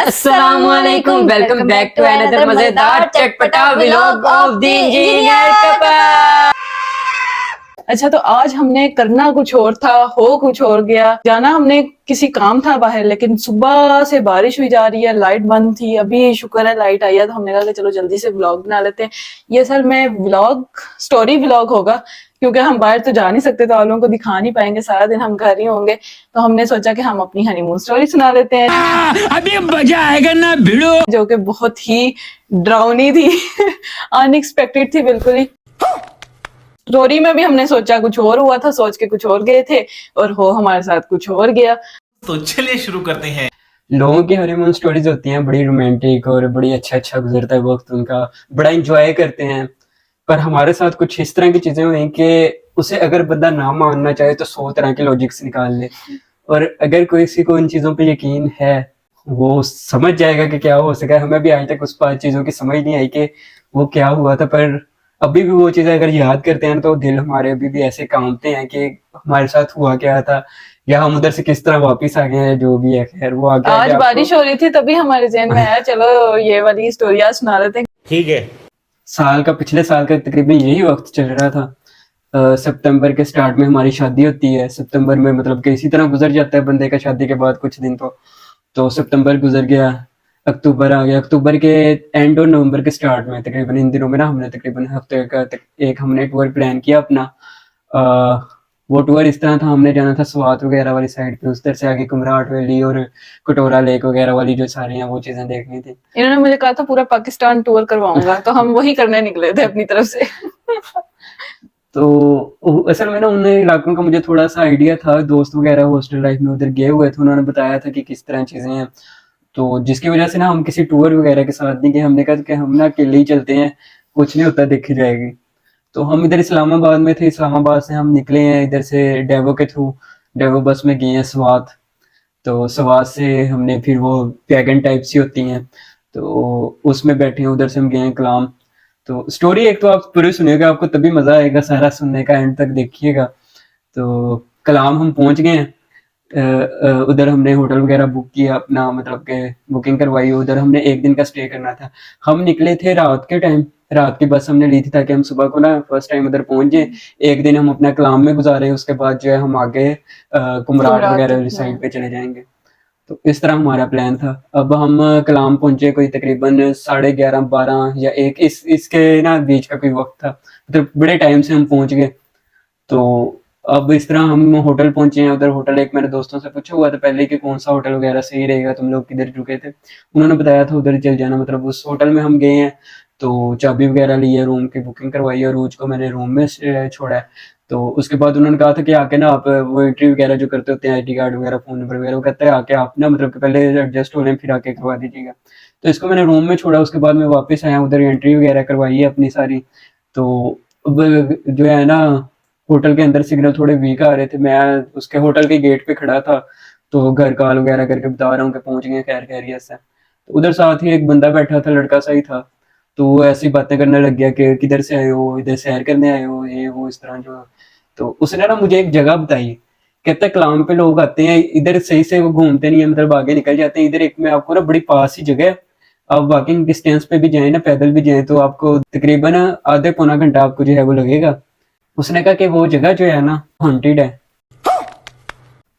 अस्सलामुअलैकुम, welcome back to another मजेदार चटपटा vlog of the engineer couple. अच्छा, तो आज हमने करना कुछ और था, हो कुछ और गया। जाना हमने किसी काम था बाहर, लेकिन सुबह से बारिश हुई जा रही है, लाइट बंद थी। अभी शुक्र है लाइट आई है, तो हमने कहा कि चलो जल्दी से व्लॉग बना लेते हैं। ये असल में व्लॉग स्टोरी व्लॉग होगा, क्योंकि हम बाहर तो जा नहीं सकते, तो आप लोगों को दिखा नहीं पाएंगे, सारा दिन हम घर ही होंगे। तो हमने सोचा कि हम अपनी हनीमून स्टोरी सुना लेते हैं। अभी मजा आएगा ना भिड़ो, जो कि बहुत ही डरावनी थी अनएक्सपेक्टेड थी बिल्कुल ही। स्टोरी में भी हमने सोचा कुछ और हुआ था, सोच के कुछ और गए थे, और हो हमारे साथ कुछ और गया। तो चलिए शुरू करते हैं। लोगों की हनीमून स्टोरीज होती हैं बड़ी रोमांटिक और बड़ी अच्छा गुजरता है वक्त उनका, बड़ा एंजॉय करते हैं। पर हमारे साथ कुछ इस तरह की चीजें हुई कि उसे अगर बंदा ना मानना चाहे तो 100 तरह के लॉजिक्स निकाल ले, और अगर किसी को इन चीजों पे यकीन है वो समझ जाएगा कि क्या हो सका। हमें भी आज तक उस पांच चीजों की समझ नहीं आई कि वो क्या हुआ था, पर अभी भी वो चीजें अगर याद करते हैं तो दिल हमारे अभी भी ऐसे कांपते हैं कि हमारे साथ हुआ क्या था, या हम उधर से किस तरह वापस आ गए हैं। जो भी है, खैर वो आ गया। आज बारिश हो रही थी, तभी हमारे जहन में आया चलो ये वाली स्टोरी आज सुना लेते हैं। ठीक है। पिछले साल का तकरीबन यही वक्त चल रहा था। सितंबर के स्टार्ट में हमारी शादी होती है। सितंबर में मतलब कि इसी तरह गुजर जाता है बंदे का शादी के बाद कुछ दिन। तो सितंबर गुजर गया, अक्टूबर आ गया। अक्टूबर के एंड और नवंबर के स्टार्ट में तकरीबन इन दिनों में ना हमने तकरीबन हफ्ते का एक हमने टूर प्लान किया अपना। वो टूर इस तरह था, हमने जाना था स्वात वगैरह वाली साइड पे, उस तरह से आगे कुमराट वैली और कटोरा लेक वगैरह वाली जो सारी हैं वो चीजें देखनी थी। इन्होंने मुझे कहा था पूरा पाकिस्तान टूर करवाऊंगा, तो हम वही करने निकले थे अपनी तरफ से। तो असल में ना उन इलाकों का मुझे थोड़ा सा आइडिया था, दोस्त वगैरह हॉस्टल लाइफ में उधर गए हुए थे, उन्होंने बताया था कि किस तरह चीजें हैं। तो जिसकी वजह से ना हम किसी टूर वगैरह के साथ नहीं गए। हमने कहा कि हम ना अकेले ही चलते हैं, कुछ नहीं होता, देखी जाएगी। तो हम इधर इस्लामाबाद में थे, इस्लामाबाद से हम निकले हैं इधर से डेवो के थ्रू, डेवो बस में गए हैं स्वात। तो स्वात से हमने फिर वो वैगन टाइप सी होती हैं, तो उसमें बैठे हैं, उधर से हम गए हैं कलाम। तो स्टोरी एक तो आप पूरी सुनिएगा, आपको तभी मजा आएगा सारा सुनने का, एंड तक देखिएगा। तो कलाम हम पहुंच गए हैं। उधर हमने होटल वगैरह बुक किया अपना, मतलब के बुकिंग करवाई। उधर हमने एक दिन का स्टे करना था। हम निकले थे रात के टाइम, रात की बस हमने ली थी ताकि हम सुबह को ना फर्स्ट टाइम उधर पहुंच जाए। एक दिन हम अपना कलाम में गुजारे, उसके बाद जो है हम आगे कुमराट वगैरह वाली साइड पे चले जाएंगे। तो इस तरह हमारा प्लान था। अब हम कलाम पहुंचे कोई तकरीबन 11:30 12 या 1 इसके ना बीच का कोई वक्त था, मतलब बड़े टाइम से हम पहुंच गए। तो अब इस तरह हम होटल पहुंचे हैं। उधर होटल एक मेरे दोस्तों से पूछा हुआ था पहले कि कौन सा होटल वगैरह सही रहेगा, तुम लोग किधर रुके थे। उन्होंने बताया था उधर चल जाना, मतलब उस होटल में हम गए हैं। तो चाबी वगैरह ली है, रूम की बुकिंग करवाई है, रोज को मैंने रूम में छोड़ा है। तो उसके बाद उन्होंने कहा था कि आके ना आप वो एंट्री वगैरह जो करते होते हैं, आईडी कार्ड वगैरह, फोन नंबर वगैरह, वो कहते हैं आके आप ना मतलब कि पहले एडजस्ट हो लें फिर आके करवा दीजिएगा। तो इसको मैंने रूम में छोड़ा, उसके बाद मैं वापस आया, उधर एंट्री वगैरह करवाई है अपनी सारी। तो अब जो है ना होटल के अंदर सिग्नल थोड़े वीक आ रहे थे। मैं उसके होटल के गेट पे खड़ा था, तो घर कॉल वगैरह करके बता रहा हूँ कि पहुंच गए खैर खैरियत से। तो उधर साथ ही एक बंदा बैठा था, लड़का सा ही था। तो वो ऐसी बातें करने लग गया कि किधर से आए हो, इधर सैर करने आए हो, ये वो इस तरह जो। तो उसने ना मुझे एक जगह बताई, कहता कलाम पे लोग आते हैं इधर सही से वो घूमते नहीं है, मतलब आगे निकल जाते हैं। इधर एक में आपको ना बड़ी पास ही जगह है, आप वॉकिंग डिस्टेंस पे भी जाए ना, पैदल भी जाए, तो आपको तकरीबन आधे पौना घंटा आपको जो है वो लगेगा। उसने कहा कि वो जगह जो है ना हॉन्टेड है।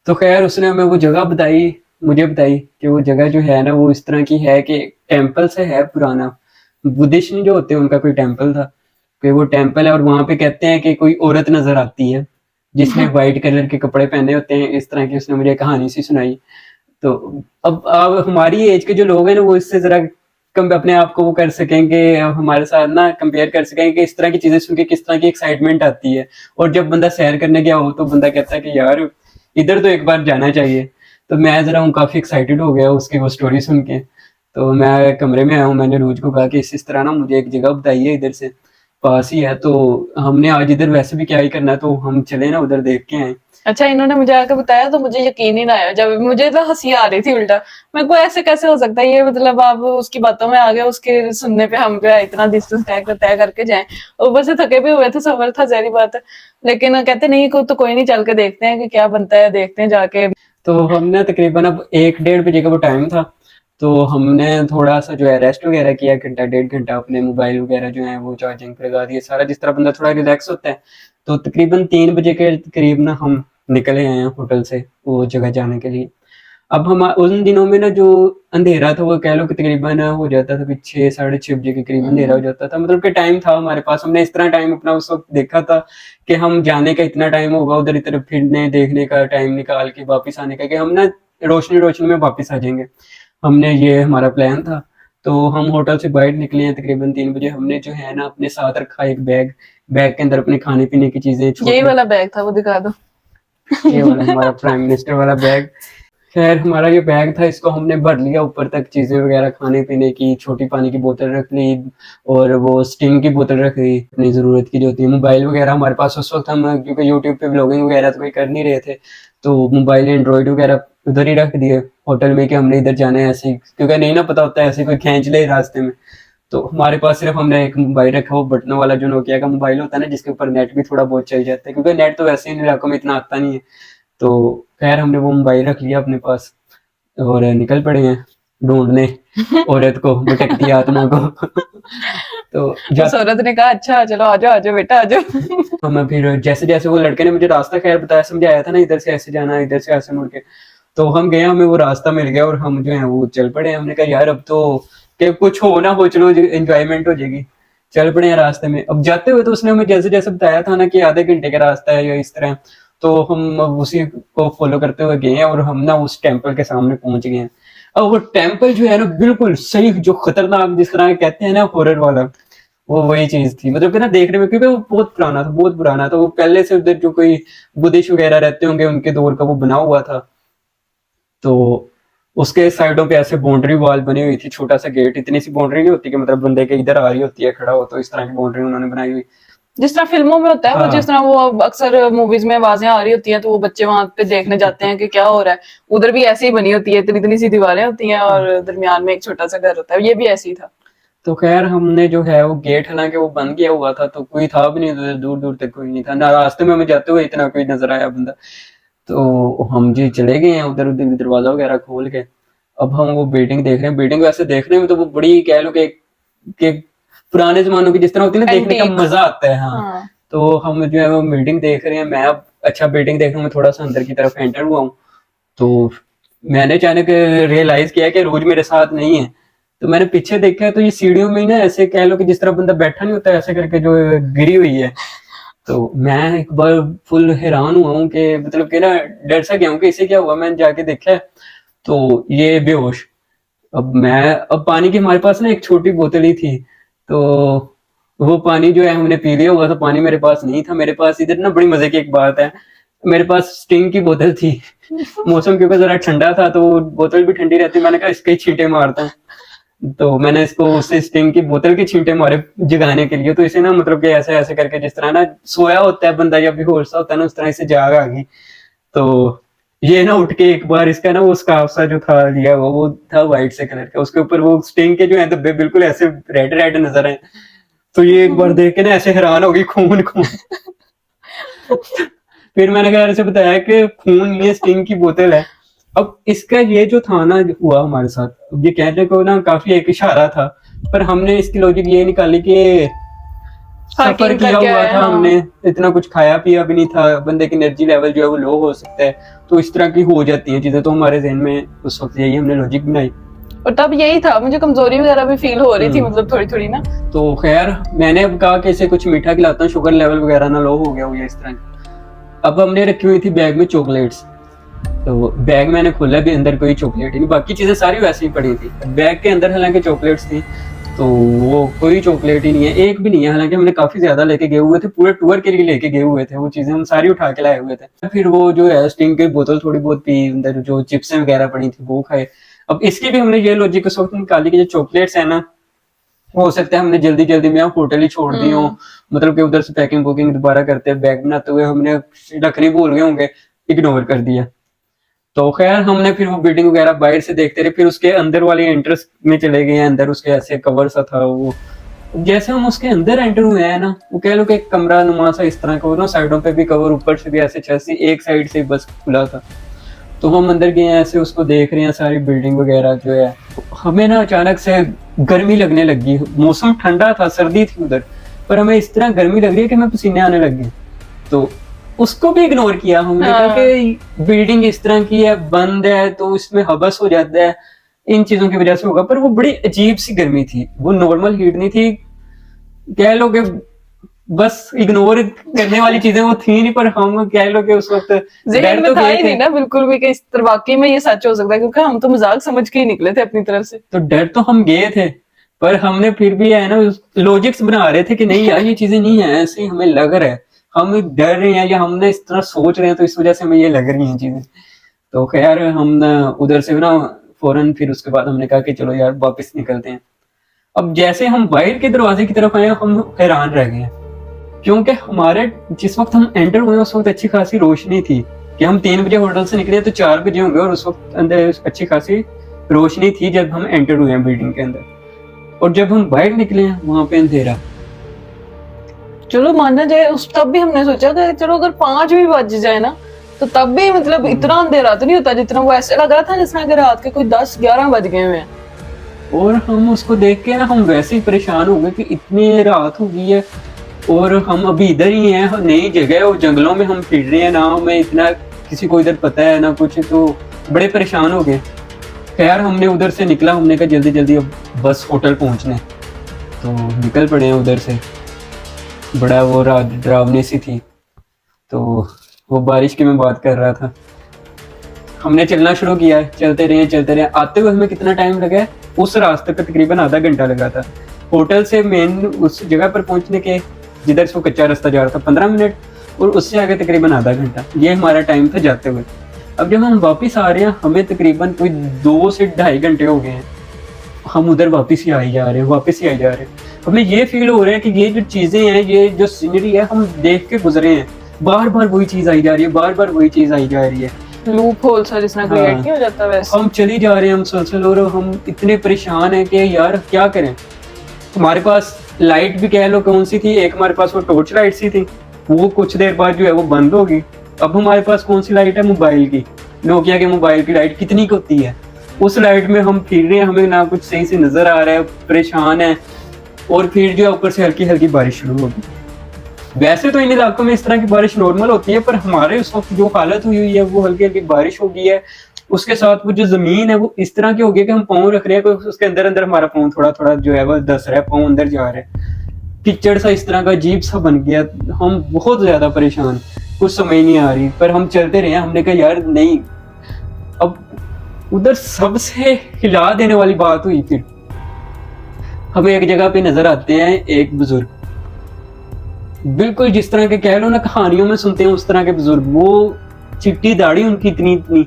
तो खैर उसने हमें वो जगह बताई, मुझे बताई कि वो जगह जो है ना वो इस तरह की है कि टेम्पल से है पुराना, बुद्धिस्ट जो होते हैं उनका कोई टेम्पल था, कि वो टेम्पल है। और वहां पे कहते हैं कि कोई औरत नजर आती है जिसने व्हाइट कलर के कपड़े पहने होते हैं, इस तरह की उसने मुझे कहानी सी सुनाई। तो अब हमारी एज के जो लोग हैं ना वो इससे जरा कम अपने आप को वो कर सकेंगे, हमारे साथ ना कंपेयर कर सकेंगे कि इस तरह की चीजें सुन के किस तरह की एक्साइटमेंट आती है। और जब बंदा सैर करने गया हो तो बंदा कहता है कि यार इधर तो एक बार जाना चाहिए। तो मैं जरा हूँ काफी एक्साइटेड हो गया उसकी वो स्टोरी सुन के। तो मैं कमरे में आया हूँ, मैंने रोज को कहा कि इस तरह ना मुझे एक जगह बताई है, इधर से पास ही है। तो हमने आज इधर वैसे भी क्या ही करना है, तो हम चले ना उधर देख के आए। अच्छा, इन्होंने मुझे आके बताया तो मुझे यकीन ही ना आया। जब मुझे तो हंसी आ रही थी उल्टा, मेरे को ऐसे कैसे हो सकता है ये, मतलब आप उसकी बातों में आ गए, उसके सुनने पे हम जो है इतना डिस्टेंस तय करके जाएं। ऊपर से थके भी हुए थे, सफर था जहरी बात है। लेकिन कहते नहीं को तो कोई नहीं, चल के देखते हैं कि क्या बनता है, देखते हैं जाके। तो हमने तकरीबन अब 1 डेढ़ बजे का वो टाइम था। तो हमने थोड़ा सा जो है रेस्ट वगैरह किया, घंटा 1.5 घंटा, अपने मोबाइल वगैरह जो है वो चार्जिंग पे लगा दिए, सारा जिस तरह बंदा थोड़ा रिलैक्स होता है। तो तकरीबन 3 बजे के करीब ना हम निकले हैं होटल से वो जगह जाने के लिए। अब हम उन दिनों में ना जो अंधेरा था वो कह लो कि तकरीबन हो जाता था कि 6-6:30 बजे के करीब अंधेरा हो जाता था, मतलब कि टाइम था हमारे पास। हमने इस तरह टाइम अपना उस वक्त देखा था कि हम जाने का इतना टाइम होगा, उधर इधर फिरने देखने का टाइम निकाल के वापस आने का, कि हम ना रोशनी रोशनी में वापस आ जाएंगे। हमने ये हमारा प्लान था। तो हम होटल से बाहर निकले हैं तकरीबन 3 बजे। हमने जो है ना अपने साथ रखा एक बैग, बैग के अंदर अपने खाने पीने की चीजें, यही वाला बैग था, वो दिखा दो। ये वाला हमारा प्राइम मिनिस्टर वाला बैग। खैर हमारा ये बैग था, इसको हमने भर लिया ऊपर तक, चीजें वगैरह खाने पीने की, छोटी पानी की बोतल रख ली और वो स्टिंग की बोतल रख ली अपनी जरूरत की जो होती है। मोबाइल वगैरह हमारे पास उस वक्त, हम क्योंकि यूट्यूब पे ब्लॉगिंग वगैरह तो कोई कर नहीं रहे थे, तो मोबाइल एंड्रॉइड वगैरह उधर ही रख दिए होटल में कि हमने इधर जाना है ऐसे ही, क्योंकि नहीं ना पता होता है ऐसे कोई खींच ले रास्ते में। तो हमारे पास सिर्फ हमने एक मोबाइल रखा, वो बटनों वाला जो नोकिया का मोबाइल होता है ना, जिसके ऊपर नेट भी थोड़ा बहुत चल जाता है, क्योंकि नेट तो वैसे इन इलाकों में इतना आता नहीं है। तो खैर हमने वो मोबाइल रख लिया अपने पास और निकल पड़े हैं ढूंढने औरत को, भटकती आत्मा को। तो उस औरत ने कहा अच्छा चलो आ जाओ बेटा आ जाओ। हम फिर जैसे जैसे वो लड़के ने मुझे रास्ता खैर बताया, समझाया था ना, इधर से ऐसे जाना, इधर से ऐसे मुड़ के, तो हम गए, हमें वो रास्ता मिल गया और हम जो है वो चल पड़े। हमने कहा यार अब तो कि कुछ हो ना हो, चलो एंजॉयमेंट हो जाएगी, चल पड़े हैं रास्ते में। अब जाते हुए तो उसने हमें जैसे जैसे बताया था ना कि आधे घंटे का रास्ता है या इस तरह, तो हम अब उसी को फॉलो करते हुए गए हैं और हम ना उस टेम्पल के सामने पहुंच गए हैं। अब वो टेम्पल जो है ना बिल्कुल सही, जो खतरनाक जिस तरह कहते हैं ना हॉरर वाला, वो वही चीज थी, मतलब कि ना देखने में, क्योंकि वो बहुत पुराना था, बहुत पुराना था। वो पहले से उधर जो कोई बुद्धिस्ट वगैरह रहते होंगे उनके दौर का वो बना हुआ था। तो उसके साइडों पे ऐसे बाउंड्री वॉल बनी हुई थी, छोटा सा गेट, इतनी सी बाउंड्री नहीं होती कि मतलब बंदे के इधर आ रही होती है खड़ा हो, तो इस तरह की बाउंड्री उन्होंने बनाई हुई। जिस तरह फिल्मों में होता है वो, हाँ। जिस तरह वो अक्सर मूवीज में आवाजें आ रही होती हैं तो वो बच्चे वहां पे देखने जाते हैं कि क्या हो रहा है। उधर भी ऐसे ही बनी होती है, इतनी इतनी सी दीवारें होती हैं और दरमियान में एक छोटा सा घर होता है, ये भी ऐसे ही था। तो खैर हमने जो है वो गेट, हालांकि वो बंद किया हुआ था, तो कोई था भी नहीं उधर, दूर दूर तक कोई नहीं था ना, रास्ते में हमें जाते हुए इतना कोई नजर आया बंदा। तो हम जी चले गए हैं उधर, उधर दरवाजा वगैरह खोल के। अब हम वो बिल्डिंग देख रहे हैं। बिल्डिंग वैसे देखने में तो वो बड़ी कह लो कि पुराने जमानों की जिस तरह होती है ना, देखने का Antique। मजा आता है। हाँ। तो हम जो है वो बिल्डिंग देख रहे हैं। मैं अब अच्छा बिल्डिंग देख रहा हूँ, मैं थोड़ा सा अंदर की तरफ एंटर हुआ हूँ, तो मैंने अचानक रियलाइज किया कि रोज मेरे साथ नहीं है। तो मैंने पीछे देखा तो ये सीढ़ियों में ना ऐसे कह लो कि जिस तरह बंदा बैठा नहीं होता, ऐसे करके जो गिरी हुई है। तो मैं एक बार फुल हैरान हुआ हूँ कि मतलब कि ना डर सा गया हूँ कि इसे क्या हुआ। मैंने जाके देखा तो ये बेहोश। अब पानी की हमारे पास ना एक छोटी बोतल ही थी, तो वो पानी जो है हमने पी लिया हुआ था, पानी मेरे पास नहीं था। मेरे पास इधर ना बड़ी मजे की एक बात है, मेरे पास स्टिंग की बोतल थी। मौसम क्योंकि जरा ठंडा था तो बोतल भी ठंडी रहती, मैंने कहा इसके छींटे मारता है। तो मैंने इसको उससे स्टिंग की बोतल के छींटे मारे जगाने के लिए। तो इसे ना मतलब कि ऐसे ऐसे करके, जिस तरह ना सोया होता है बंदा या बेहोश सा होता है ना, उस तरह इसे जाग आ गई। तो ये ना उठ के एक बार इसका ना वो स्कार्फ सा जो था लिया हुआ, वो था व्हाइट से कलर का, उसके ऊपर वो स्टिंग के जो है धब्बे बिल्कुल ऐसे रेड रेड नजर आए। तो ये एक बार देख के ना ऐसे हैरान हो गई, खून खून। फिर मैंने कहा ऐसे बताया कि खून ये स्टिंग की बोतल है। अब इसका ये जो था ना हुआ हमारे साथ, अब ये कहने को ना काफी एक इशारा था, पर हमने इसकी लॉजिक ये निकाली कि सफर हाइकिंग किया करके हुआ आए, था हाँ। हमने, इतना कुछ खाया पिया भी नहीं था, बंदे की एनर्जी लेवल जो है वो लो हो सकता है, तो इस तरह की हो जाती है चीजें। तो हमारे जहन में उस वक्त यही हमने लॉजिक बनाई। और तब यही था, मुझे कमजोरी वगैरह भी फील हो रही थी, हम्म। मतलब थोड़ी थोड़ी ना। तो खैर मैंने अब कहा कि इसे कुछ मीठा खिलाता हूँ, शुगर लेवल वगैरह ना लो हो गया इस तरह की। अब हमने रखी हुई थी बैग में चॉकलेट्स, तो बैग मैंने खोला भी, अंदर कोई चॉकलेट ही नहीं, बाकी चीजें सारी वैसे ही पड़ी थी। बैग के अंदर हालांकि चॉकलेट्स थी, तो वो कोई चॉकलेट ही नहीं है, एक भी नहीं है। हालांकि हमने काफी ज्यादा लेके गए हुए थे, पूरे टूर के लिए लेके गए हुए थे, वो चीजें हम सारी उठा के लाए हुए थे। फिर वो जो है स्टिंग की बोतल थोड़ी बहुत पी, अंदर जो चिप्स वगैरह पड़ी थी वो खाए। अब इसकी भी हमने ये लॉजिक उस वक्त निकाली कि जो चॉकलेट्स है ना, हो सकता है हमने जल्दी जल्दी में होटल ही छोड़ दी हो, मतलब कि उधर से पैकिंग बुकिंग दोबारा करते हैं, बैग बनाते हुए हमने रखनी भूल गए होंगे, इग्नोर कर दिया। तो खैर हमने फिर वो बिल्डिंग वगैरह बाहर से देखते रहे, फिर उसके अंदर वाली एंट्रेंस में चले गए हैं। अंदर उसके ऐसे कवर सा था वो, जैसे हम उसके अंदर एंटर हुए हैं ना, वो कह लो कि एक कमरा नुमा सा इस तरह का, ना साइडों पे भी कवर, ऊपर से भी ऐसे छत से एक साइड से बस खुला था। तो हम अंदर गए हैं, ऐसे उसको देख रहे हैं, सारी बिल्डिंग वगैरह जो है। हमें ना अचानक से गर्मी लगने लगी। मौसम ठंडा था, सर्दी थी उधर, पर हमें इस तरह गर्मी लग रही है कि हमें पसीने आने लग गए। तो उसको भी इग्नोर किया हमने, हाँ। क्योंकि बिल्डिंग इस तरह की है, बंद है, तो इसमें हबस हो जाता है, इन चीजों की वजह से होगा। पर वो बड़ी अजीब सी गर्मी थी, वो नॉर्मल हीट नहीं थी, कह लो कि बस इग्नोर करने वाली चीजें वो थी नहीं। पर हम कह लो कि उस वक्त जेहन डर में तो था गए ही नहीं थे, ना बिल्कुल भी कि इस तरह वाकई में ये सच हो सकता है, क्योंकि हम तो मजाक समझ के ही निकले थे अपनी तरफ से। तो डर तो हम गए थे, पर हमने फिर भी है ना लॉजिक्स बना रहे थे कि नहीं यार ये चीजें नहीं है, ऐसे ही हमें लग रहा है, हम डर रहे हैं या हमने इस तरह सोच रहे हैं, तो इस वजह से हमें ये लग रही हैं चीजें। तो खैर हम ना उधर से ना फौरन फिर उसके बाद हमने कहा कि चलो यार वापस निकलते हैं। अब जैसे हम बाहर के दरवाजे की तरफ आए, हम हैरान रह गए, क्योंकि हमारे जिस वक्त हम एंटर हुए उस वक्त अच्छी खासी रोशनी थी, कि हम 3 बजे होटल से निकले तो 4 बजे होंगे, और उस वक्त अंदर अच्छी खासी रोशनी थी जब हम एंटर हुए हैं बिल्डिंग के अंदर। और जब हम बाहर निकले हैं वहां पे अंधेरा। चलो माना जाए, उस तब भी हमने सोचा कि चलो अगर 5 भी बज जाए ना, तो तब भी मतलब इतना अंधेरा तो नहीं होता जितना वो ऐसे लग रहा था जिस तरह रात के कोई 10-11 बज गए हुए हैं। और हम उसको देख के ना हम वैसे ही परेशान हो गए कि इतनी रात हो गई है और हम अभी इधर ही हैं, नई जगह है और जंगलों में हम फिर रहे हैं, ना हमें इतना किसी को इधर पता है ना कुछ, तो बड़े परेशान हो गए। खैर हमने उधर से निकला, हमने कहा जल्दी जल्दी अब बस होटल पहुंचने, तो निकल पड़े हैं उधर से। बड़ा वो रात डरावनी सी थी, तो वो बारिश की मैं बात कर रहा था। हमने चलना शुरू किया, चलते रहे। आते हुए हमें कितना टाइम लगा है, उस रास्ते पे तकरीबन आधा घंटा लगा था। होटल से मेन उस जगह पर पहुंचने के जिधर से वो कच्चा रास्ता जा रहा था 15 मिनट, और उससे आगे तकरीबन आधा घंटा, ये हमारा टाइम था जाते हुए। अब जब हम वापस आ रहे हैं, हमें तकरीबन कोई 2 से 2.5 घंटे हो गए हैं, हम उधर वापस ही आई जा रहे हैं। हमें ये फील हो रहा है कि ये जो चीजें हैं, ये जो सीनरी है, हम देख के गुजरे हैं, बार बार वही चीज आई जा रही है, लूप होल सा जिस तरह क्रिएट नहीं हो जाता वैसे। हम चली जा रहे हैं मुसलसल, और हम इतने परेशान हैं कि यार क्या करें। हमारे पास लाइट भी कह लो कौन सी थी, एक हमारे पास वो टॉर्च लाइट सी थी, वो कुछ देर बाद जो है वो बंद होगी। अब हमारे पास कौन सी लाइट है, मोबाइल की, नोकिया के मोबाइल की लाइट कितनी की होती है, उस लाइट में हम फिर रहे हैं, हमें ना कुछ सही से नजर आ रहा है, परेशान है। और फिर जो है ऊपर से हल्की हल्की बारिश शुरू होगी। वैसे तो इन इलाकों में इस तरह की बारिश नॉर्मल होती है, पर हमारे उस वक्त जो हालत हुई है वो हल्की हल्की बारिश हो गई है। उसके साथ वो जो जमीन है वो इस तरह की हो गई कि हम पाँव रख रहे हैं, उसके अंदर अंदर हमारा पाँव थोड़ा थोड़ा जो है वो धस रहा है, पाँव अंदर जा रहा है, कीचड़ सा इस तरह का अजीब सा बन गया। हम बहुत ज्यादा परेशान, कुछ समझ नहीं आ रही, पर हम चलते रहे। हमने कहा यार नहीं। अब उधर सबसे हिला देने वाली बात हुई, फिर हमें एक जगह पे नजर आते हैं एक बुजुर्ग, बिल्कुल जिस तरह के कह लो ना कहानियों में सुनते हैं उस तरह के बुजुर्ग। वो चिट्टी दाढ़ी उनकी इतनी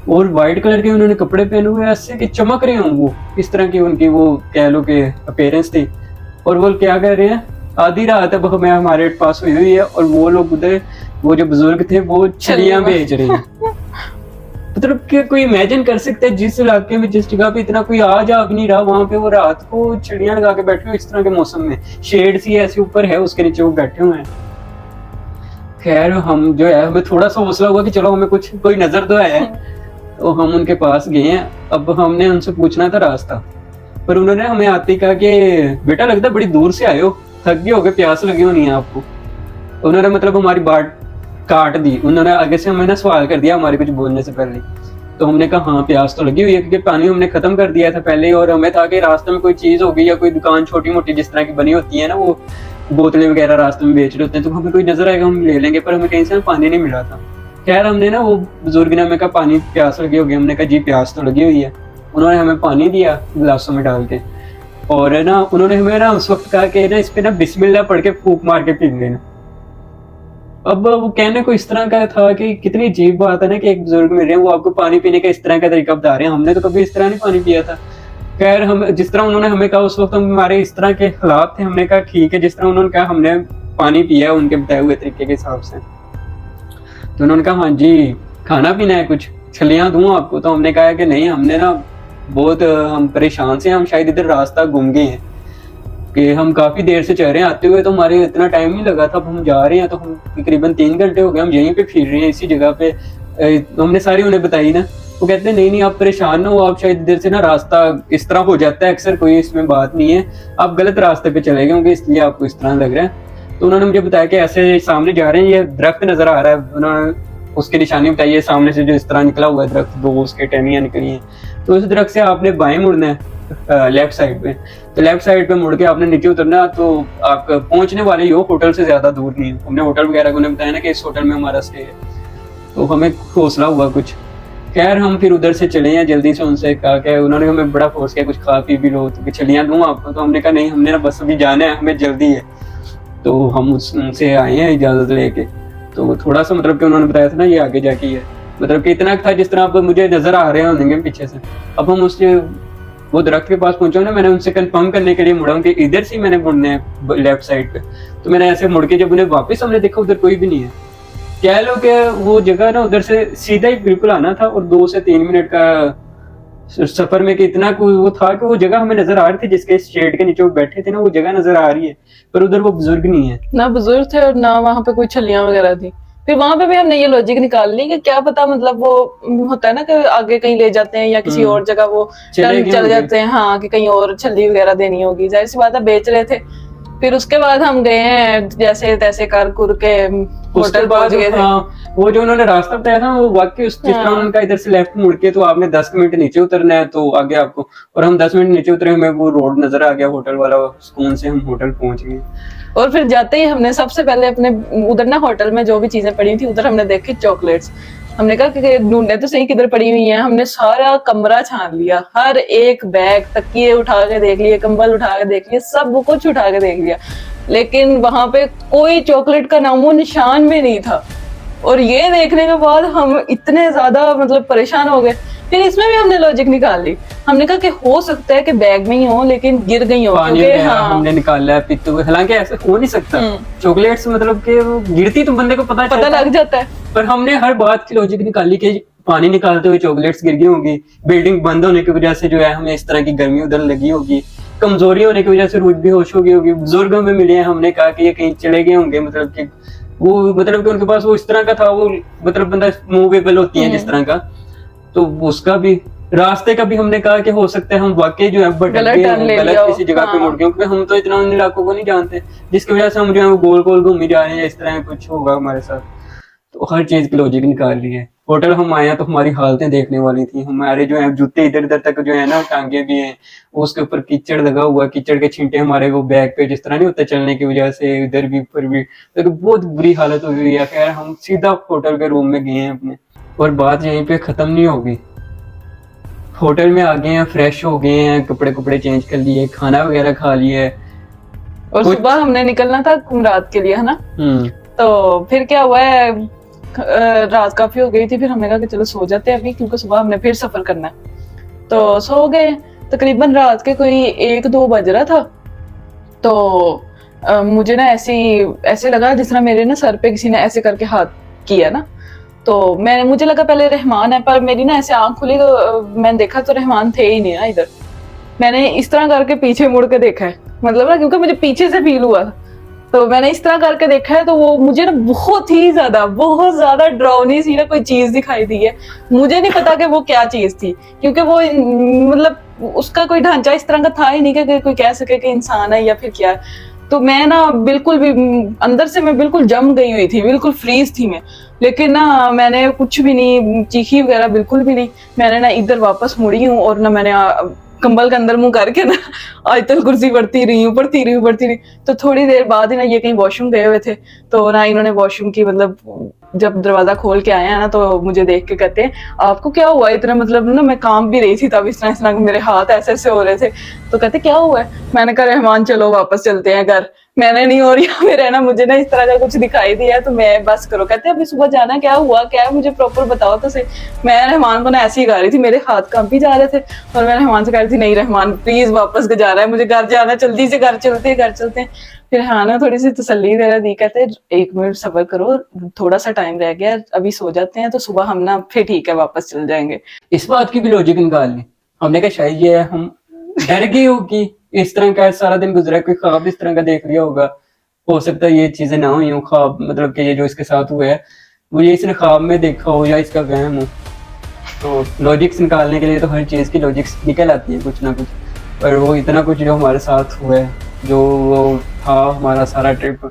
और व्हाइट कलर के उन्होंने कपड़े पहने हुए, ऐसे कि चमक रहे हों वो, इस तरह की उनकी वो कह लो कि अपीयरेंस थी। और वो क्या कह रहे हैं, आधी रात अब हमें हमारे पास हुई है, और वो लोग उधर वो जो बुजुर्ग थे वो छड़ियां बेच रहे हैं। मतलब कि कोई इमेजिन कर सकते हैं, जिस इलाके में जिस जगह पे इतना कोई आ जा भी नहीं रहा, वहां पे वो रात को चिड़ियां लगा के बैठे हुए इस तरह के मौसम में, शेड सी ऐसे ऊपर है उसके नीचे वो बैठे हुए हैं। खैर हम जो है, हमें थोड़ा सा हौसला हुआ कि चलो हमें कुछ कोई नजर तो है, तो हम उनके पास गए हैं। अब हमने उनसे पूछना था रास्ता, पर उन्होंने हमें आते ही कहा कि बेटा लगता है बड़ी दूर से आए हो, थक गए हो गए, प्यास लगी होनी है आपको। उन्होंने मतलब हमारी बात काट दी। उन्होंने आगे से हमें ना सवाल कर दिया हमारे कुछ बोलने से पहले। तो हमने कहा हाँ प्यास तो लगी हुई है, क्योंकि पानी हमने खत्म कर दिया था पहले ही, और हमें था कि रास्ते में कोई चीज होगी या कोई दुकान छोटी मोटी जिस तरह की बनी होती है ना, वो बोतलें वगैरह रास्ते में बेच रहे होते हैं, तो हमें कोई नजर आएगा हम ले लेंगे, पर हमें कहीं से पानी नहीं मिला था। खैर हमने ना वो बुजुर्ग ने हमें कहा पानी प्यास लगी होगी, हमने कहा जी प्यास तो लगी हुई है। उन्होंने हमें पानी दिया गिलासों में डाल के, और ना उन्होंने हमें ना उस वक्त कहा कि ना इस पे ना बिस्मिल्लाह पढ़ के फूंक मार के पी लेना। अब वो कहने को इस तरह का था कि कितनी अजीब बात है ना कि एक बुजुर्ग मिल रहे हैं, वो आपको पानी पीने का इस तरह का तरीका बता रहे हैं। हमने तो कभी इस तरह नहीं पानी पिया था। खैर हम जिस तरह उन्होंने हमें कहा उस वक्त हमारे इस तरह के हालात थे, हमने कहा ठीक है, जिस तरह उन्होंने कहा हमने पानी पिया उनके बताए हुए तरीके के हिसाब से। तो उन्होंने कहा हाँ जी खाना पीना है, कुछ छलियां दूं आपको? तो हमने कहा कि नहीं, हमने ना बहुत हम परेशान से, हम शायद इधर रास्ता गुम गए हैं, कि हम काफी देर से चल रहे हैं, आते हुए तो हमारे इतना टाइम नहीं लगा था, अब हम जा रहे हैं तो हम तकरीबन 3 घंटे हो गए हम यहीं पे फिर रहे हैं इसी जगह पे, हमने सारी उन्हें बताई ना, वो कहते हैं नहीं नहीं आप परेशान ना हो, आप शायद इधर से ना रास्ता इस तरह हो जाता है अक्सर, कोई इसमें बात नहीं है, आप गलत रास्ते पे चले गए होंगे इसलिए आपको इस तरह लग रहा है। तो उन्होंने मुझे बताया कि ऐसे सामने जा रहे हैं, ये दरख्त नजर आ रहा है, उन्होंने उसकी निशानी बताई है सामने से जो इस तरह निकला हुआ है दरख्त, दो उसके टहनियां निकली हैं, तो उस दरख्त से आपने बाएं मुड़ना है लेफ्ट साइड पे, तो लेफ्ट साइड पे मुड़ के आपने नीचे उतरना, तो आप पहुंचने वाले ही हो, होटल से ज्यादा दूर नहीं है। हमने होटल वगैरह को उन्हें बताया ना कि इस होटल में हमारा स्टे है, तो हमें हौसला हुआ कुछ। खैर हम फिर उधर से चले हैं, जल्दी से उनसे कहा कि उन्होंने हमें बड़ा फोर्स किया कुछ खा पी भी लो, तो चलियाँ दूँ आपको, तो हमने कहा नहीं हमने ना बस अभी जाना है, हमें जल्दी है। तो हम उनसे आए हैं इजाजत लेके, तो थोड़ा सा मतलब कि उन्होंने बताया था ना ये आगे जाके है, मतलब कि इतना था जिस तरह आप मुझे नजर आ रहे होंगे पीछे से। अब हम उससे वो दरख्त के पास पहुंचे ना, मैंने उनसे कंफर्म करने के लिए मुड़ा कि इधर से मैंने मुड़ना है लेफ्ट साइड पे, तो मैंने ऐसे मुड़ के जब उन्हें वापस हमने देखा उधर कोई भी नहीं है। कह लो कि वो जगह ना उधर से सीधा ही बिल्कुल आना था, और 2 से 3 मिनट का सफर में कि इतना वो था कि वो जगह हमें नजर आ रही थी, जिसके शेड के नीचे वो बैठे थे ना, वो जगह नजर आ रही है, पर उधर वो बुजुर्ग नहीं है, ना बुजुर्ग थे और ना वहां पे कोई छलियां वगैरह थी। फिर वहां पे भी हमने ये लॉजिक निकाल ली कि क्या पता मतलब वो होता है ना कि आगे कहीं ले जाते हैं या किसी और जगह वो चले गए चल होंगे। जाते हैं, हाँ कि कहीं और छली वगैरह देनी होगी, जाहिर सी बात है बेच रहे थे। फिर उसके बाद हम गए हैं जैसे तैसे कर कुर के होटल पहुंच गए थे। हाँ, वो जो उन्होंने रास्ता बताया था वो वाकई जिस तरह उनका इधर से लेफ्ट मुड़ के तो आपने 10 मिनट नीचे उतरना है तो आगे आपको, और हम 10 मिनट नीचे उतरे, हमें वो रोड नजर आ गया होटल वाला, सुकून से हम होटल पहुंच गए। और फिर जाते ही हमने सबसे पहले अपने उधर ना होटल में जो भी चीजें पड़ी थी उधर हमने देखी चॉकलेट्स। हमने कहा कि ढूंढने तो सही किधर पड़ी हुई हैं। हमने सारा कमरा छान लिया, हर एक बैग, तकिए उठा के देख लिए, कंबल उठा के देख लिए, सब कुछ उठा के देख लिया, लेकिन वहां पे कोई चॉकलेट का नामो निशान भी नहीं था। और ये देखने के बाद हम इतने ज्यादा मतलब परेशान हो गए। फिर इसमें भी हमने लॉजिक निकाल ली, हमने कहा कि हो सकता है कि बैग में ही हो लेकिन गिर गई हो, पानी क्योंकि में हमने निकाला है पीते हुए, हालांकि ऐसा हो नहीं सकता, चॉकलेट्स मतलब कि वो गिरती तो बंदे को पता लग जाता है। पर हमने हर बात की लॉजिक निकाली कि पानी निकालते हुए चॉकलेट्स गिर गई होंगी, बिल्डिंग बंद होने की वजह से जो है हमें इस तरह की गर्मी उधर लगी होगी, कमजोरी होने की वजह से रूह बेहोश हो गई होगी, बुजुर्ग हमें मिले हैं, हमने कहा कि ये कहीं चले गए होंगे, मतलब कि वो मतलब कि उनके पास वो इस तरह का था, वो मतलब बंदा मूवेबल होती है जिस तरह का, तो उसका भी रास्ते का भी हमने कहा कि हो सकता है हम वाकई जो है गलत किसी जगह पे मुड़ गए, क्योंकि हम तो इतना उन इलाकों को नहीं जानते, जिसकी वजह से हम जो है वो गोल गोल घूमी जा रहे हैं, इस तरह कुछ होगा हमारे साथ। तो हर चीज की लॉजिक निकाल ली है। होटल हम आए तो हमारी हालतें देखने वाली थी, हमारे जो है जूते इधर उधर तक जो है ना टांगे भी हैं, उसके ऊपर कीचड़ लगा हुआ, कीचड़ के छींटे हमारे वो बैग पे जिस तरह नहीं होता चलने की वजह से, इधर भी ऊपर भी, तो बहुत बुरी हालत हो गई है। खैर हम सीधा होटल के रूम में गए हैं अपने, और बात यहीं पे खत्म नहीं होगी। होटल में आ गए हैं, फ्रेश हो गए हैं, कपड़े कपड़े चेंज कर लिए, खाना वगैरह खा लिए, और सुबह हमने निकलना था रात के लिए, है ना। तो फिर क्या हुआ है, रात काफी हो गई थी, फिर हमने कहा कि चलो सो जाते हैं अभी, क्योंकि सुबह हमने फिर सफर करना है। तो सो गए, तकरीबन रात के कोई 1-2 बज रहा था। तो मुझे ना ऐसे लगा जिस तरह मेरे ना सर पे किसी ने ऐसे करके हाथ किया ना, तो मुझे लगा पहले रहमान है, पर मेरी ना ऐसे आंख खुली तो मैंने देखा तो रहमान थे ही नहीं ना इधर। मैंने इस तरह करके पीछे मुड़ के देखा है, मतलब ना क्योंकि मुझे पीछे से फील हुआ, तो मैंने इस तरह करके देखा है, तो वो मुझे ना बहुत ज्यादा डरावनी सी ना कोई चीज दिखाई दी है। मुझे नहीं पता कि वो क्या चीज थी, क्योंकि वो मतलब उसका कोई ढांचा इस तरह का था ही नहीं कि कोई कह सके कि इंसान है या फिर क्या है। तो मैं ना बिल्कुल भी अंदर से मैं बिल्कुल जम गई हुई थी, बिल्कुल फ्रीज थी मैं। लेकिन ना मैंने कुछ भी नहीं चीखी वगैरह, बिल्कुल भी नहीं। मैंने ना इधर वापस मुड़ी हूँ और ना मैंने कंबल के अंदर मुंह करके ना आयतल कुर्सी पढ़ती रही। तो थोड़ी देर बाद ही ना ये कहीं वॉशरूम गए हुए थे, तो ना इन्होंने वॉशरूम की मतलब जब दरवाजा खोल के आए हैं ना, तो मुझे देख के कहते हैं आपको क्या हुआ इतना, मतलब ना मैं काम भी रही थी तब इस तरह मेरे हाथ ऐसे हो रहे थे। तो कहते क्या हुआ है, मैंने कहा रहमान चलो वापस चलते हैं घर। मैंने नहीं, और यहाँ पे रहना, मुझे ना इस तरह का कुछ दिखाई दिया तो मैं बस करो। कहते अभी सुबह जाना, क्या हुआ क्या है, मुझे प्रॉपर बताओ तो सही। मैं रहमान को ना ऐसे ही गा रही थी, मेरे हाथ कांप भी जा रहे थे, और मैं रहमान से कह रही थी नहीं रहमान प्लीज वापस जा रहा है, मुझे घर जाना, जल्दी से घर चलते हैं। फिर हाँ ना थोड़ी सी तसल्ली दे रहा दी, कहते 1 मिनट सब्र करो, थोड़ा सा टाइम रह गया, अभी सो जाते हैं तो सुबह हम ना फिर ठीक है वापस चल जाएंगे। इस बात की भी लॉजिक निकाल ली हमने, कहा शायद ये हम डर गए हो कि इस तरह का सारा दिन गुजरा, कोई ख्वाब इस तरह का देख लिया होगा, हो सकता है ये चीजें ना हुई हो ख्वाब, मतलब कि ये जो इसके साथ हुआ है वो ये इसने ख्वाब में देखा हो या इसका वहम हो। तो लॉजिक्स निकालने के लिए तो हर चीज़ की लॉजिक्स निकल आती है कुछ ना कुछ, पर वो इतना कुछ जो हमारे साथ हुआ है, जो वो था हमारा सारा ट्रिप,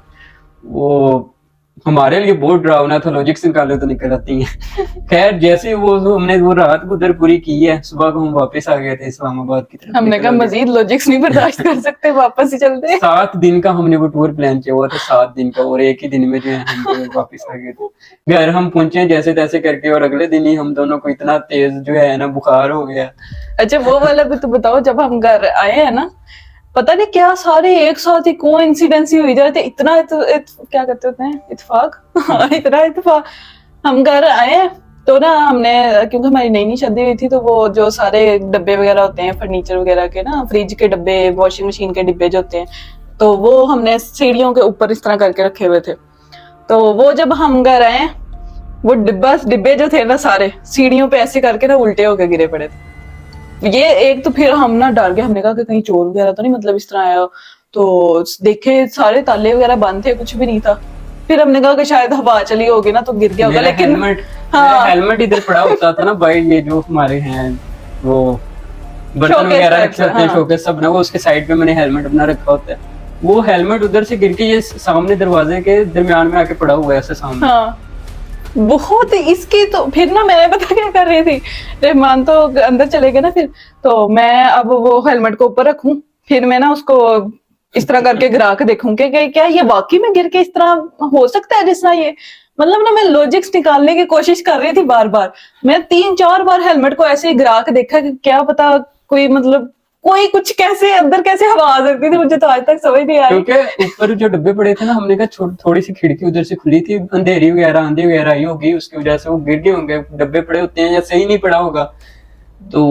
वो हमारे लिए बहुत डरावना था। लॉजिक्स निकाले तो निकल आती हैं। खैर जैसे वो हमने वो रात को उधर पूरी की है, सुबह को हम वापस आ गए थे इस्लामाबाद की तरफ। हमने कहा मजीद लॉजिक्स नहीं बर्दाश्त कर सकते, वापस ही चलते। 7 दिन का हमने वो टूर प्लान किया हुआ था, 7 दिन का, और एक ही दिन में जो है हम जो वापस आ गए थे। घर हम पहुंचे जैसे तैसे करके, और अगले दिन ही हम दोनों को इतना तेज जो है ना बुखार हो गया। अच्छा वो वाला भी तो बताओ, जब हम घर आए हैं ना, पता नहीं क्या सारे एक साथ ही कोइंसिडेंस ही हुई जा रहे थे। इतना क्या कहते होते हैं, इत्तेफाक। इतना इत्तेफाक। हम घर आए तो ना हमने, क्योंकि हमारी नई नई शादी हुई थी, तो वो जो सारे डब्बे वगैरह होते हैं फर्नीचर वगैरह के ना, फ्रिज के डब्बे, वॉशिंग मशीन के डिब्बे जो होते हैं, तो वो हमने सीढ़ियों के ऊपर इस तरह करके रखे हुए थे। तो वो जब हम घर आए, वो डिब्बे जो थे ना सारे सीढ़ियों पे ऐसे करके ना उल्टे होके गिरे पड़े थे। ये एक तो फिर हम ना डर गए, हमने कहा कि कहीं चोर वगैरह तो नहीं, मतलब इस तरह आया हो। तो देखे सारे ताले वगैरह बंद थे, कुछ भी नहीं था। फिर हमने कहा कि शायद हवा चली होगी ना तो गिर गया होगा, लेकिन मेरा हेलमेट इधर पड़ा होता था ना भाई, ये जो हमारे हैं वो बर्तन वगैरह रखे होते हैं, शोकेस सब ना, वो उसके साइड पे मैंने हेलमेट अपना रखा होता है। वो हेलमेट उधर से गिर के ये सामने दरवाजे के दरमियान में आके पड़ा हुआ है ऐसे सामने। हाँ बहुत इसकी तो फिर ना मैं पता क्या कर रही थी, रहमान तो अंदर चले गए ना, फिर तो मैं अब वो हेलमेट को ऊपर रखूं, फिर मैं ना उसको इस तरह करके गिरा के देखूं कि क्या ये वाकई में गिर के इस तरह हो सकता है, जिस ये मतलब ना मैं लॉजिक्स निकालने की कोशिश कर रही थी बार बार। मैं 3-4 बार हेलमेट को ऐसे ही गिरा के देखा कि क्या पता कोई मतलब कोई कुछ कैसे अंदर कैसे हवा आ सकती थी, मुझे तो आज तक समझ नहीं आई। क्योंकि ऊपर जो डब्बे पड़े थे ना, हमने कहा थोड़ी सी खिड़की उधर से खुली थी, अंधेरी वगैरह आंधी वगैरह आई होगी, उसकी वजह से वो गिर गए होंगे। डब्बे पड़े होते हैं या सही नहीं पड़ा होगा तो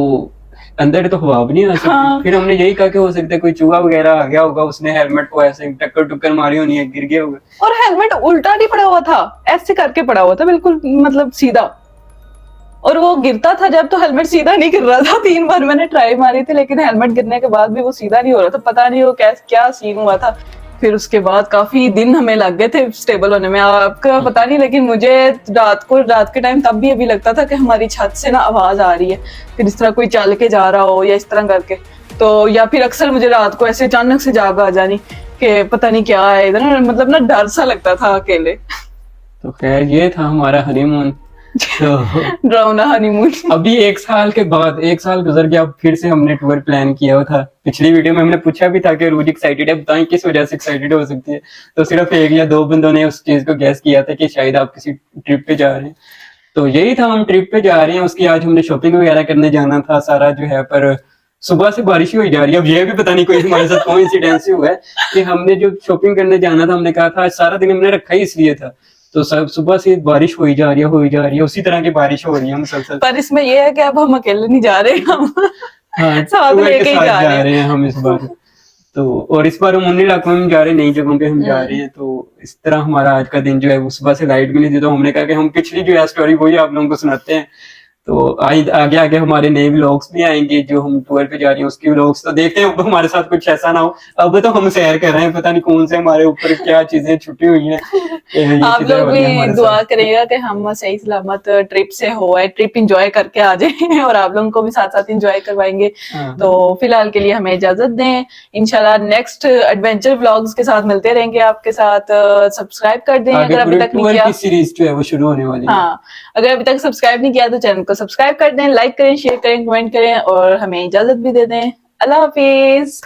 अंदर तो हवा भी नहीं आ सकती। हाँ। फिर हमने यही कहा कि हो सकता है कोई चूहा वगैरह आ गया होगा, उसने हेलमेट को ऐसे टक्कर मारी होनी है, गिर गया होगा। और हेलमेट उल्टा नहीं पड़ा हुआ था, ऐसे करके पड़ा हुआ था बिल्कुल, मतलब सीधा। और वो गिरता था जब तो हेलमेट सीधा नहीं गिर रहा था। 3 बार मैंने ट्राई मारी थी, लेकिन हेलमेट गिरने के बाद भी वो सीधा नहीं हो रहा था। पता नहीं वो क्या सीन हुआ था। फिर उसके बाद काफी दिन हमें लग गए थे स्टेबल होने में, आपका पता नहीं, लेकिन मुझे रात के टाइम तब भी अभी लगता था कि हमारी छत से ना आवाज आ रही है, फिर इस तरह कोई चल के जा रहा हो या इस तरह करके, तो या फिर अक्सर मुझे रात को ऐसे अचानक से जाग आ जानी कि पता नहीं क्या है इधर, मतलब ना डर सा लगता था अकेले। तो खैर ये था हमारा हनीमून। तो ड्राउना हनीमून। अभी 1 साल के बाद, 1 साल गुजर गया, फिर से हमने टूर प्लान किया हुआ था। पिछली वीडियो में हमने पूछा भी था कि रूज एक्साइटेड है, बताएं किस वजह से एक्साइटेड हो सकती है। तो सिर्फ 1 या 2 बंदों ने उस चीज को गैस किया था कि शायद आप किसी ट्रिप पे जा रहे हैं। तो यही था, हम ट्रिप पे जा रहे हैं। उसकी आज हमने शॉपिंग वगैरह करने जाना था सारा जो है, पर सुबह से बारिश हो जा रही है। अब ये भी पता नहीं कोई हमारे साथ कोइंसिडेंस हुआ है कि हमने जो शॉपिंग करने जाना था, हमने कहा था सारा दिन हमने रखा ही इसलिए था, तो सब सुबह से बारिश हो जा रही है, उसी तरह की बारिश हो रही है मुसलसल। पर इसमें ये है कि अब हम अकेले नहीं जा रहे, हम हाँ, साथ लेके ही जा रहे हैं हम इस बार। तो और इस बार हम उन इलाकों में जा रहे हैं, नई जगहों पे हम जा रहे हैं। तो इस तरह हमारा आज का दिन जो है वो सुबह से लाइट भी नहीं थी, तो हमने कहा कि हम पिछली जो है स्टोरी वही आप लोगों को सुनाते हैं। तो आगे आगे हमारे नए व्लॉग्स भी आएंगे, जो हम टूर पे जा रहे हैं उसकी व्लॉग्स। तो देखते हैं अब हमारे साथ कुछ ऐसा ना हो। अब तो हम सैर कर रहे हैं, पता नहीं कौन से हमारे ऊपर क्या चीजें छुट्टी हुई हैं। आप लोग भी दुआ करिएगा कि हम सही सलामत ट्रिप से ट्रिप इंजॉय करके आ जाए और आप लोगों को भी साथ साथ इंजॉय करवाएंगे। तो फिलहाल के लिए हमें इजाजत दें, इंशाल्लाह नेक्स्ट एडवेंचर व्लॉग्स के साथ मिलते रहेंगे आपके साथ। सब्सक्राइब कर दें अगर अभी तक नहीं किया। सीरीज जो है वो शुरू होने वाली है। हाँ, अगर अभी तक सब्सक्राइब नहीं किया तो चैनल को सब्सक्राइब कर दें, लाइक करें, शेयर करें, कमेंट करें और हमें इजाजत भी दे दें। अल्लाह हाफिज।